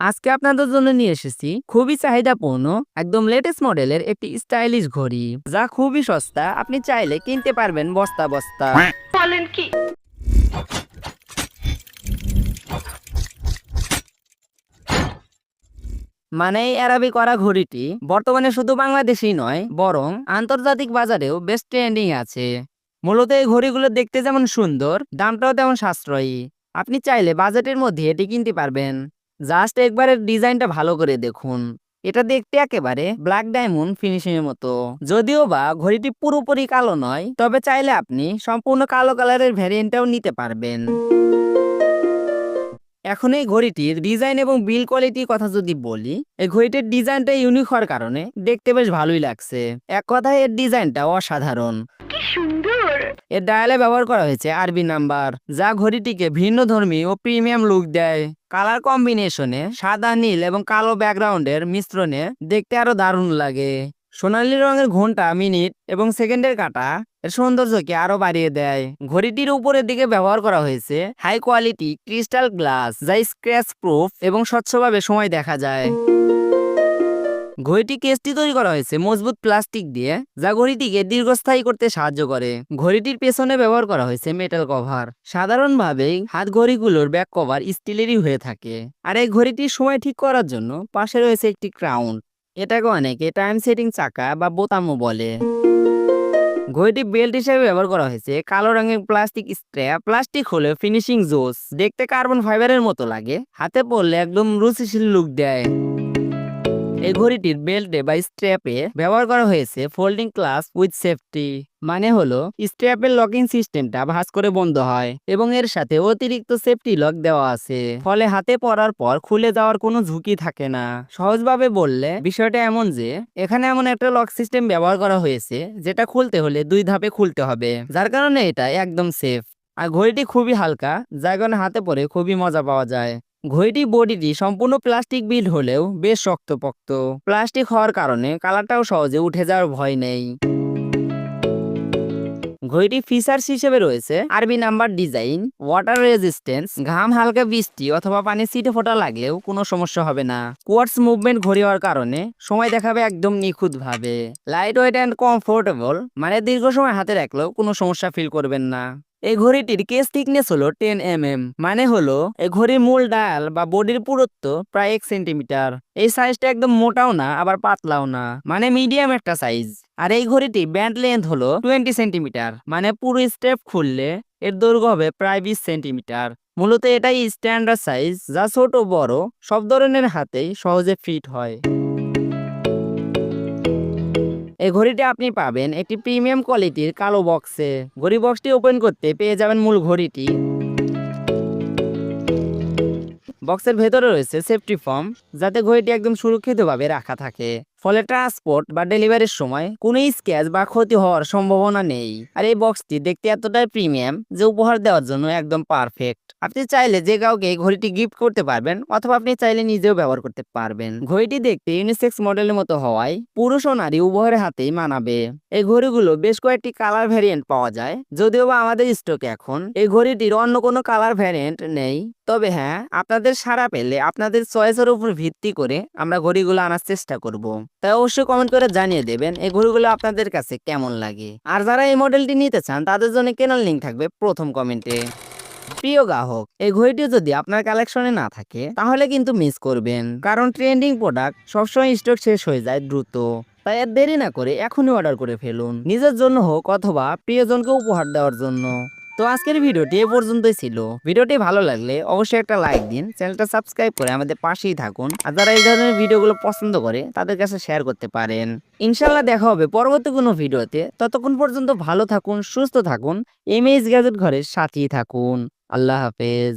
আজকে আপনাদের জন্য নিয়ে এসেছি খুবই চাহিদাপূর্ণ একদম লেটেস্ট মডেলের একটি স্টাইলিশ ঘড়ি, যা খুবই সস্তা। আপনি চাইলে কিনতে পারবেন বস্তা বস্তা। বলেন কি? মানে এই অ্যারাবিক করা ঘড়িটি বর্তমানে শুধু বাংলাদেশেই নয়, বরং আন্তর্জাতিক বাজারেও বেশ ট্রেন্ডিং আছে। মূলত এই ঘড়িগুলো দেখতে যেমন সুন্দর, দামটাও তেমন সাশ্রয়ী। আপনি চাইলে বাজেটের মধ্যে এটি কিনতে পারবেন। জাস্ট একবারের ডিজাইনটা ভালো করে দেখুন। এটা দেখতে একেবারে ব্ল্যাক ডায়মন্ড ফিনিশিং এর মতো। যদিও বা ঘড়িটি পুরোপুরি কালো নয়, তবে চাইলে আপনি সম্পূর্ণ কালো কালারের ভ্যারিয়েন্টটাও নিতে পারবেন। এখন এই ঘড়িটির ডিজাইন এবং বিল কোয়ালিটির কথা যদি বলি, এই ঘড়িটির ডিজাইনটা ইউনিক হওয়ার কারণে দেখতে বেশ ভালোই লাগছে। এক কথায় এর ডিজাইনটা অসাধারণ। কি সুন্দর! এর ডায়ালে ব্যবহার করা হয়েছে আরবি নাম্বার, যা ঘড়িটিকে ভিন্ন ধর্মী ও প্রিমিয়াম লুক দেয়। কালার কম্বিনেশনে সাদা, নীল এবং কালো ব্যাকগ্রাউন্ডের মিশ্রণে দেখতে আরো দারুণ লাগে। সোনালী রঙের ঘন্টা, মিনিট এবং সেকেন্ডের কাঁটা এর সৌন্দর্যকে আরো বাড়িয়ে দেয়। ঘড়িটির উপরের দিকে ব্যবহার করা হয়েছে হাই কোয়ালিটি ক্রিস্টাল গ্লাস, যা স্ক্র্যাচ প্রুফ এবং স্বচ্ছভাবে সময় দেখা যায়। ঘড়িটি কেসটি তৈরি করা হয়েছে মজবুত প্লাস্টিক দিয়ে, যা ঘড়িটিকে দীর্ঘস্থায়ী করতে সাহায্য করে। ঘড়িটির পেছনে ব্যবহার করা হয়েছে মেটাল কভার। সাধারণভাবেই হাত ঘড়িগুলোর ব্যাক কভার স্টিলেরই হয়ে থাকে। আর এই ঘড়িটির সময় ঠিক করার জন্য পাশে রয়েছে একটি ক্রাউন। এটাকে অনেকে টাইম সেটিং চাকা বা বোতামও বলে। ঘড়িটি বেল্ট হিসেবে ব্যবহার করা হয়েছে কালো রঙের প্লাস্টিক স্ট্র্যাপ। প্লাস্টিক হলে ফিনিশিং জোস, দেখতে কার্বন ফাইবারের মতো লাগে, হাতে পরলে একদম রুচিশীল লুক দেয়। এই ঘড়িটির বেল্টে বা স্ট্র্যাপে ব্যবহার করা হয়েছে ফোল্ডিং ক্লাস উইথ সেফটি। মানে হলো স্ট্র্যাপের লকিং সিস্টেমটা ভাঁজ করে বন্ধ হয় এবং এর সাথে অতিরিক্ত সেফটি লক দেওয়া আছে, ফলে হাতে পরার পর খুলে যাওয়ার কোনো ঝুঁকি থাকে না। সহজভাবে বললে বিষয়টা এমন যে এখানে এমন একটা লক সিস্টেম ব্যবহার করা হয়েছে যেটা খুলতে হলে 2 ধাপে খুলতে হবে, যার কারণে এটা একদম সেফ। আর ঘড়িটি খুবই হালকা, যার কারণে হাতে পরে খুবই মজা পাওয়া যায়। ঘড়িটির বডিটি সম্পূর্ণ প্লাস্টিক বিল্ড হলেও বেশ শক্তপোক্ত। প্লাস্টিক হওয়ার কারণে কালারটাও সহজে উঠে যাওয়ার ভয় নেই। ঘড়িটি ফিচার্স হিসেবে রয়েছে আরবি নাম্বার ডিজাইন, ওয়াটার রেজিস্ট্যান্স, ঘাম, হালকা বৃষ্টি অথবা পানি ছিটে ফোটা লাগলেও কোনো সমস্যা হবে না। কোয়ার্টজ মুভমেন্ট ঘড়ি হওয়ার কারণে সময় দেখাবে একদম নিখুঁত ভাবে। লাইট ওয়েট অ্যান্ড কমফোর্টেবল, মানে দীর্ঘ সময় হাতে রাখলেও কোনো সমস্যা ফিল করবেন না। এই ঘড়িটির কেস থিকনেস হলো 10 mm, মানে হলো এই ঘড়ির মূল ডায়াল বা বডির পুরুত্ব প্রায় 1 সেন্টিমিটার। এই সাইজটা একদম মোটাও না আবার পাতলাও না, মানে মিডিয়াম একটা সাইজ। আর এই ঘড়িটি ব্যান্ড লেন্থ হলো 20 সেন্টিমিটার, মানে পুরো স্টেপ খুললে এর দৈর্ঘ্য হবে প্রায় 20 সেন্টিমিটার। মূলত এটাই স্ট্যান্ডার্ড সাইজ, যা ছোট বড় সব ধরনের হাতেই সহজে ফিট হয়। এই ঘড়িটি আপনি পাবেন একটি প্রিমিয়াম কোয়ালিটির কালো বক্সে। ঘড়ি বক্সটি ওপেন করতে পেয়ে যাবেন মূল ঘড়িটি। বক্সের ভেতরে রয়েছে সেফটি ফর্ম, যাতে ঘড়িটি একদম সুরক্ষিতভাবে রাখা থাকে, ফলে ট্রান্সপোর্ট বা ডেলিভারির সময় কোনো স্ক্র্যাচ বা ক্ষতি হওয়ার সম্ভাবনা নেই। আর এই বক্সটি দেখতে এতটাই প্রিমিয়াম যে উপহার দেওয়ার জন্য একদম পারফেক্ট। আপনি চাইলে যে কাউকে এই ঘড়িটি গিফট করতে পারবেন, অথবা আপনি চাইলে নিজেও ব্যবহার করতে পারবেন। ঘড়িটি দেখতে ইউনিসেক্স মডেলের মতো হওয়ায় পুরুষ ও নারী উভয়ের হাতেই মানাবে। এই ঘড়িগুলো বেশ কয়েকটি কালার ভ্যারিয়েন্ট পাওয়া যায়, যদিও বা আমাদের স্টকে এখন এই ঘড়িটির অন্য কোনো কালার ভ্যারিয়েন্ট নেই। তবে হ্যাঁ, আপনাদের সাড়া পেলে আপনাদের চয়েসের উপর ভিত্তি করে আমরা ঘড়িগুলো আনার চেষ্টা করব। তাই অবশ্যই কমেন্ট করে জানিয়ে দেবেন এই ঘড়িগুলো আপনাদের কাছে কেমন লাগে। আর যারা এই মডেলটি নিতে চান, তাদের জন্য কেনার লিঙ্ক থাকবে প্রথম কমেন্টে। প্রিয় গ্রাহক, এই ঘড়িটি যদি আপনার কালেকশনে না থাকে তাহলে কিন্তু মিস করবেন, কারণ ট্রেন্ডিং প্রোডাক্ট সবসময় স্টক শেষ হয়ে যায় দ্রুত। তাই আর দেরি না করে এখনই অর্ডার করে ফেলুন, নিজের জন্য হোক অথবা প্রিয়জনকে উপহার দেওয়ার জন্য। তো আজকের ভিডিওটি এ পর্যন্তই ছিল। ভিডিওটি ভালো লাগলে অবশ্যই একটা লাইক দিন, চ্যানেলটা সাবস্ক্রাইব করে আমাদের পাশেই থাকুন। আর যারা এই ধরনের ভিডিওগুলো পছন্দ করে তাদের কাছে শেয়ার করতে পারেন। ইনশাল্লাহ দেখা হবে পরবর্তী কোনো ভিডিওতে। ততক্ষণ পর্যন্ত ভালো থাকুন, সুস্থ থাকুন, এমএইচ গ্যাজেট ঘরের সাথেই থাকুন। আল্লাহ হাফেজ।